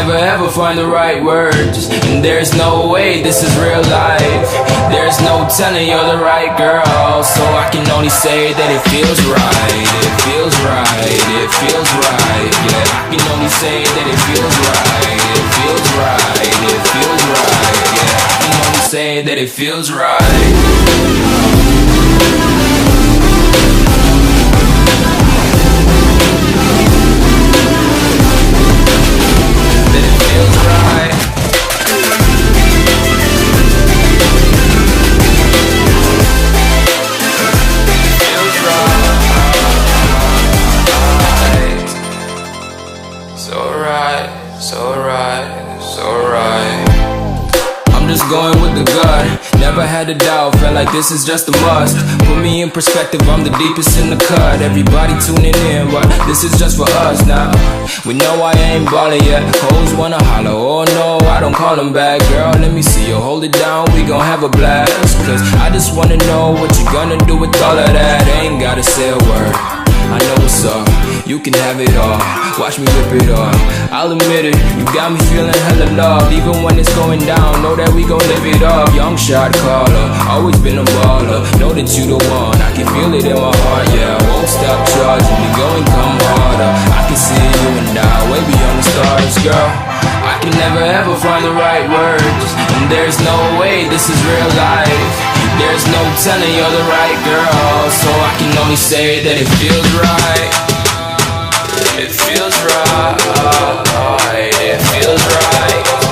never ever find the right words, and there's no way this is real life. There's no telling you're the right girl, so I can only say that it feels right. It feels right, it feels right. Yeah, I can only say that it feels right. It feels right, it feels right. Yeah, I can only say that it feels right. Going with the gut, never had a doubt, felt like this is just a must. Put me in perspective, I'm the deepest in the cut. Everybody tuning in, but this is just for us now. We know I ain't ballin' yet, hoes wanna holler, oh no, I don't call them back. Girl, let me see you hold it down, we gon' have a blast. Cause I just wanna know what you gonna do with all of that. Ain't gotta say a word, I know what's up, you can have it all. Watch me rip it off, I'll admit it, you got me feeling hella loved. Even when it's going down, know that we gon' live it up. Young shot caller, always been a baller. Know that you the one, I can feel it in my heart. Yeah, I won't stop charging me, go and come harder. I can see you and I, way beyond the stars, girl. I can never ever find the right words, and there's no way this is real life. There's no telling you're the right girl, so I can only say that it feels right. It feels right, it feels right.